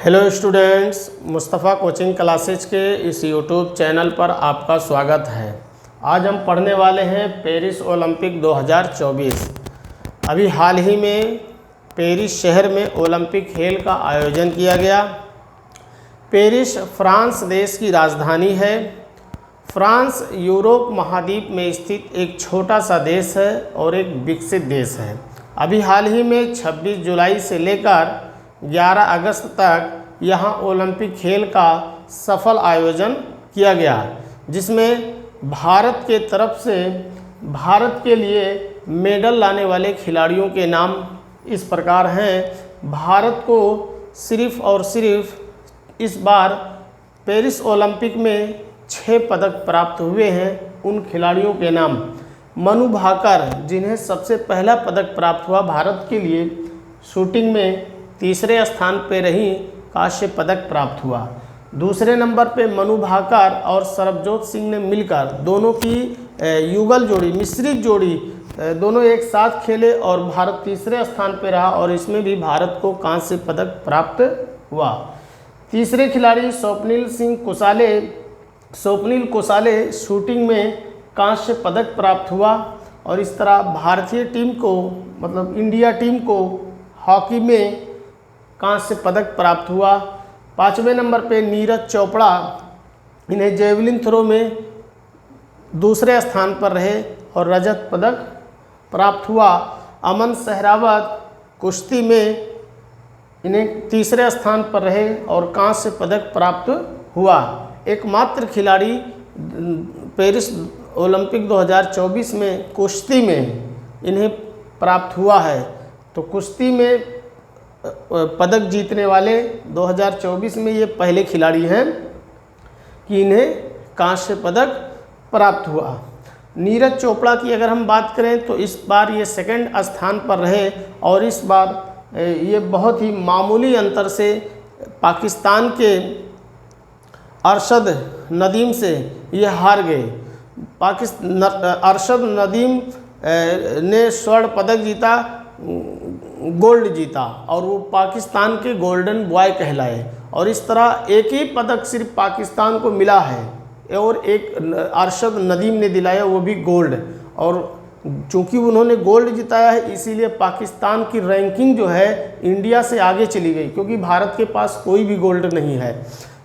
Hello students, Mustafa coaching classes के इस YouTube channel पर आपका स्वागत है। आज हम पढ़ने वाले हैं पेरिस ओलंपिक 2024। अभी हाल ही में पेरिस शहर में ओलंपिक खेल का आयोजन किया गया। पेरिस फ्रांस देश की राजधानी है। फ्रांस यूरोप महाद्वीप में स्थित एक छोटा सा देश है और एक विकसित देश है। अभी हाल ही में 26 जुलाई से लेकर 11 अगस्त तक यहाँ ओलंपिक खेल का सफल आयोजन किया गया, जिसमें भारत के तरफ से भारत के लिए मेडल लाने वाले खिलाड़ियों के नाम इस प्रकार हैं। भारत को सिर्फ और सिर्फ इस बार पेरिस ओलंपिक में 6 पदक प्राप्त हुए हैं। उन खिलाड़ियों के नाम: मनु भाकर, जिन्हें सबसे पहला पदक प्राप्त हुआ भारत के लिए, शूटिंग में तीसरे स्थान पर रही, कांस्य पदक प्राप्त हुआ। दूसरे नंबर पे मनु भाकर और सरबजोत सिंह ने मिलकर दोनों की युगल जोड़ी, मिश्रित जोड़ी, दोनों एक साथ खेले और भारत तीसरे स्थान पर रहा और इसमें भी भारत को कांस्य पदक प्राप्त हुआ। तीसरे खिलाड़ी स्वप्निल कुसाले शूटिंग में कांस्य पदक प्राप्त हुआ और इस तरह भारतीय टीम को, मतलब इंडिया टीम को, हॉकी में कांस्य पदक प्राप्त हुआ। 5वें नंबर पे नीरज चोपड़ा, इन्हें जेवलिन थ्रो में दूसरे स्थान पर रहे और रजत पदक प्राप्त हुआ। अमन सहरावत कुश्ती में इन्हें तीसरे स्थान पर रहे और कांस्य पदक प्राप्त हुआ। एकमात्र खिलाड़ी पेरिस ओलंपिक 2024 में कुश्ती में इन्हें प्राप्त हुआ है। तो कुश्ती में पदक जीतने वाले 2024 में ये पहले खिलाड़ी हैं कि इन्हें कांस्य पदक प्राप्त हुआ। नीरज चोपड़ा की अगर हम बात करें तो इस बार ये सेकंड स्थान पर रहे और इस बार ये बहुत ही मामूली अंतर से पाकिस्तान के अरशद नदीम से ये हार गए। अरशद नदीम ने स्वर्ण पदक जीता, गोल्ड जीता और वो पाकिस्तान के गोल्डन बॉय कहलाए और इस तरह एक ही पदक सिर्फ पाकिस्तान को मिला है और एक अरशद नदीम ने दिलाया, वो भी गोल्ड। और चूंकि उन्होंने गोल्ड जिताया है इसीलिए पाकिस्तान की रैंकिंग जो है इंडिया से आगे चली गई, क्योंकि भारत के पास कोई भी गोल्ड नहीं है।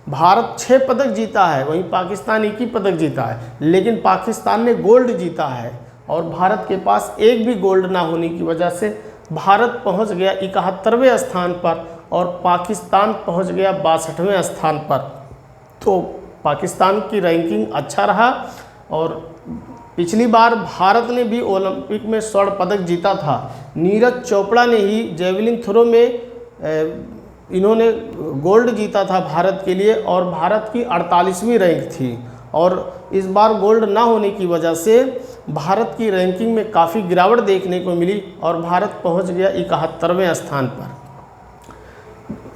भारत 6 पदक जीता है, वहीं पाकिस्तान 1 ही पदक जीता है, लेकिन पाकिस्तान ने गोल्ड जीता है और भारत के पास एक भी गोल्ड ना होने की वजह से भारत पहुंच गया 71वें स्थान पर और पाकिस्तान पहुंच गया 62वें स्थान पर। तो पाकिस्तान की रैंकिंग अच्छा रहा और पिछली बार भारत ने भी ओलंपिक में स्वर्ण पदक जीता था। नीरज चोपड़ा ने ही जेवलिन थ्रो में इन्होंने गोल्ड जीता था भारत के लिए और भारत की 48वीं रैंक थी और इस बार गोल्ड ना होने की वजह से भारत की रैंकिंग में काफ़ी गिरावट देखने को मिली और भारत पहुंच गया 71वें स्थान पर।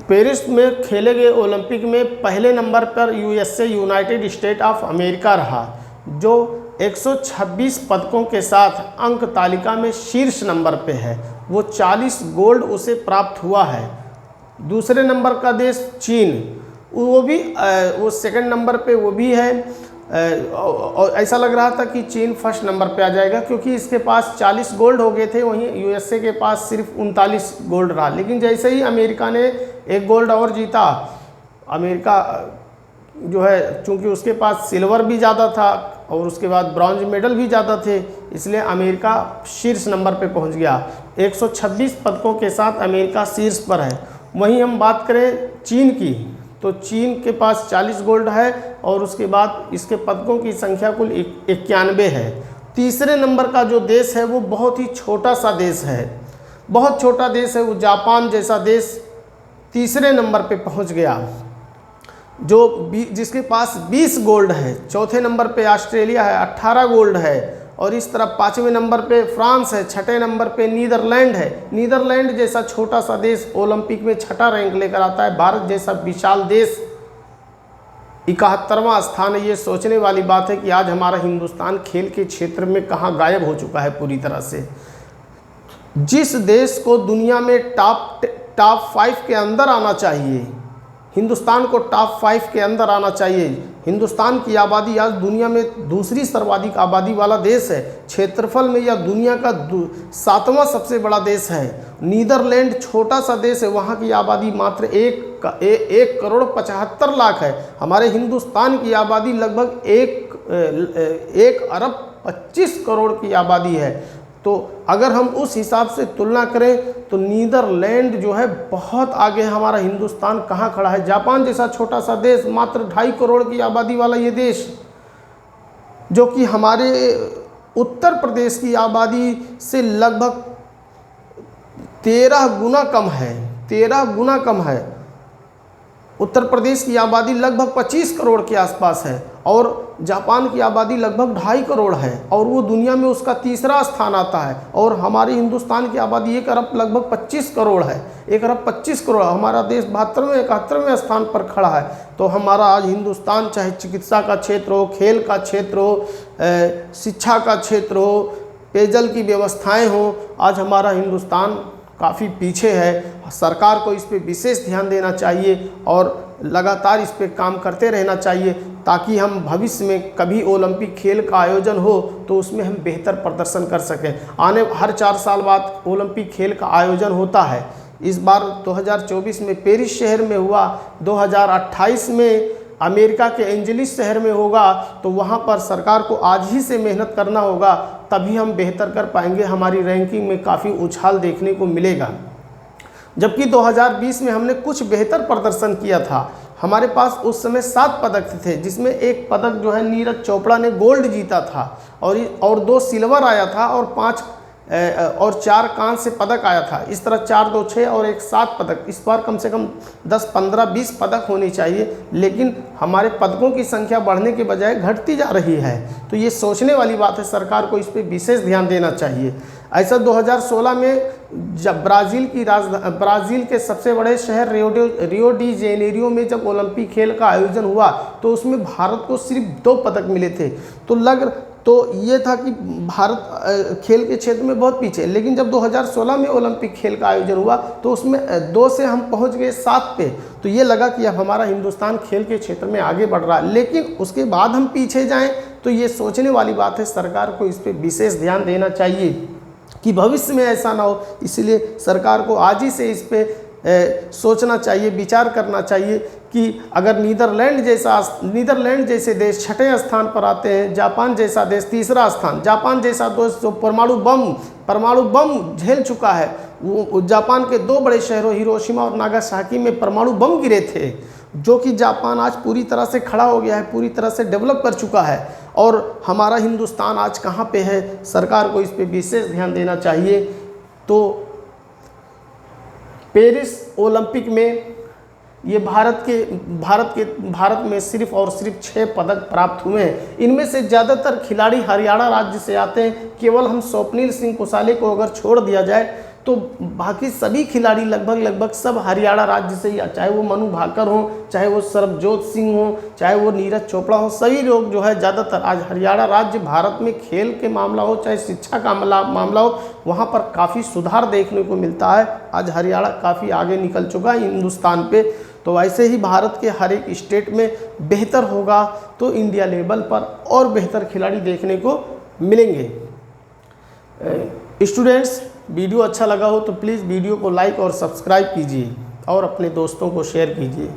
पेरिस में खेले गए ओलंपिक में पहले नंबर पर USA, United state of America रहा, जो 126 पदकों के साथ अंक तालिका में शीर्ष नंबर पे है। वो 40 गोल्ड उसे प्राप्त हुआ है। दूसरे नंबर का देश चीन, वो सेकंड नंबर पे वो भी है और ऐसा लग रहा था कि चीन फर्स्ट नंबर पे आ जाएगा क्योंकि इसके पास 40 गोल्ड हो गए थे, वहीं यूएसए के पास सिर्फ 39 गोल्ड रहा। लेकिन जैसे ही अमेरिका ने 1 गोल्ड और जीता, अमेरिका जो है चूँकि उसके पास सिल्वर भी ज़्यादा था और उसके बाद ब्रॉन्ज मेडल भी ज़्यादा थे, इसलिए अमेरिका शीर्ष नंबर पे पहुंच गया। 126 पदकों के साथ अमेरिका शीर्ष पर है। वहीं हम बात करें चीन की, तो चीन के पास 40 गोल्ड है और उसके बाद इसके पदकों की संख्या कुल 91 है। तीसरे नंबर का जो देश है वो बहुत ही छोटा सा देश है, बहुत छोटा देश है। वो जापान जैसा देश तीसरे नंबर पे पहुंच गया, जिसके पास 20 गोल्ड है। चौथे नंबर पे ऑस्ट्रेलिया है, 18 गोल्ड है और इस तरह 5वें नंबर पे फ्रांस है, 6ठे नंबर पे नीदरलैंड है। नीदरलैंड जैसा छोटा सा देश ओलंपिक में 6ठा रैंक लेकर आता है। भारत जैसा विशाल देश 71वां स्थान है। ये सोचने वाली बात है कि आज हमारा हिंदुस्तान खेल के क्षेत्र में कहाँ गायब हो चुका है पूरी तरह से। जिस देश को दुनिया में टॉप 5 के अंदर आना चाहिए हिंदुस्तान को टॉप 5 के अंदर आना चाहिए। हिंदुस्तान की आबादी आज दुनिया में दूसरी सर्वाधिक आबादी वाला देश है। क्षेत्रफल में यह दुनिया का 7वां सबसे बड़ा देश है। नीदरलैंड छोटा सा देश है, वहाँ की आबादी मात्र 1 करोड़ 75 लाख है। हमारे हिंदुस्तान की आबादी लगभग 1 अरब 25 करोड़ की आबादी है। तो अगर हम उस हिसाब से तुलना करें तो नीदरलैंड जो है बहुत आगे है। हमारा हिंदुस्तान कहाँ खड़ा है? जापान जैसा छोटा सा देश, मात्र 2.5 करोड़ की आबादी वाला ये देश, जो कि हमारे उत्तर प्रदेश की आबादी से लगभग 13 गुना कम है। 13 गुना कम है। उत्तर प्रदेश की आबादी लगभग 25 करोड़ के आसपास है और जापान की आबादी लगभग 2.5 करोड़ है और वो दुनिया में उसका तीसरा स्थान आता है। और हमारे हिंदुस्तान की आबादी 1 अरब लगभग 25 करोड़ है। 1 अरब 25 करोड़, हमारा देश 72वें 71वें स्थान पर खड़ा है। तो हमारा आज हिंदुस्तान, चाहे चिकित्सा का क्षेत्र हो, खेल का क्षेत्र हो, शिक्षा का क्षेत्र हो, पेयजल की व्यवस्थाएँ हों, आज हमारा हिंदुस्तान काफ़ी पीछे है। सरकार को इस पे विशेष ध्यान देना चाहिए और लगातार इस पे काम करते रहना चाहिए ताकि हम भविष्य में कभी ओलंपिक खेल का आयोजन हो तो उसमें हम बेहतर प्रदर्शन कर सकें। हर 4 साल बाद ओलंपिक खेल का आयोजन होता है। इस बार 2024 में पेरिस शहर में हुआ, 2028 में अमेरिका के एंजलिस शहर में होगा। तो वहाँ पर सरकार को आज ही से मेहनत करना होगा, तभी हम बेहतर कर पाएंगे। हमारी रैंकिंग में काफ़ी उछाल देखने को मिलेगा। जबकि 2020 में हमने कुछ बेहतर प्रदर्शन किया था। हमारे पास उस समय 7 पदक थे, जिसमें 1 पदक जो है नीरज चोपड़ा ने गोल्ड जीता था और 2 सिल्वर आया था और 4 कांस्य पदक आया था। इस तरह 4, 2, 6 और 1 7 पदक। इस बार कम से कम 10, 15, 20 पदक होने चाहिए, लेकिन हमारे पदकों की संख्या बढ़ने के बजाय घटती जा रही है। तो ये सोचने वाली बात है, सरकार को इस पे विशेष ध्यान देना चाहिए। ऐसा 2016 में जब ब्राज़ील के सबसे बड़े शहर रियो डी जेनेरियो में जब ओलंपिक खेल का आयोजन हुआ तो उसमें भारत को सिर्फ 2 पदक मिले थे। तो ये था कि भारत खेल के क्षेत्र में बहुत पीछे। लेकिन जब 2016 में ओलंपिक खेल का आयोजन हुआ तो उसमें 2 से हम पहुंच गए 7 पे। तो ये लगा कि अब हमारा हिंदुस्तान खेल के क्षेत्र में आगे बढ़ रहा है। लेकिन उसके बाद हम पीछे जाएं तो ये सोचने वाली बात है। सरकार को इस पे विशेष ध्यान देना चाहिए कि भविष्य में ऐसा ना हो। इसलिए सरकार को आज ही से इस पे सोचना चाहिए, विचार करना चाहिए कि अगर नीदरलैंड जैसे देश 6ठे स्थान पर आते हैं, जापान जैसा देश 3रा स्थान, जापान जैसा देश जो परमाणु बम झेल चुका है। वो जापान के 2 बड़े शहरों हिरोशिमा और नागासाकी में परमाणु बम गिरे थे, जो कि जापान आज पूरी तरह से खड़ा हो गया है, पूरी तरह से डेवलप कर चुका है। और हमारा हिंदुस्तान आज कहाँ पे है? सरकार को इस पे विशेष ध्यान देना चाहिए। तो पेरिस ओलंपिक में ये भारत में सिर्फ और सिर्फ 6 पदक प्राप्त हुए हैं। इनमें से ज़्यादातर खिलाड़ी हरियाणा राज्य से आते हैं। केवल हम स्वप्निल सिंह कुसाले को अगर छोड़ दिया जाए तो बाकी सभी खिलाड़ी लगभग सब हरियाणा राज्य से ही, चाहे वो मनु भाकर हो, चाहे वो सरबजोत सिंह हो, चाहे वो नीरज चोपड़ा हो, सभी लोग जो है ज़्यादातर आज हरियाणा राज्य। भारत में खेल के मामला हो चाहे शिक्षा का मामला हो, वहाँ पर काफ़ी सुधार देखने को मिलता है। आज हरियाणा काफ़ी आगे निकल चुका है हिंदुस्तान पे। तो ऐसे ही भारत के हर एक स्टेट में बेहतर होगा तो इंडिया लेवल पर और बेहतर खिलाड़ी देखने को मिलेंगे। स्टूडेंट्स, वीडियो अच्छा लगा हो तो प्लीज़ वीडियो को लाइक और सब्सक्राइब कीजिए और अपने दोस्तों को शेयर कीजिए।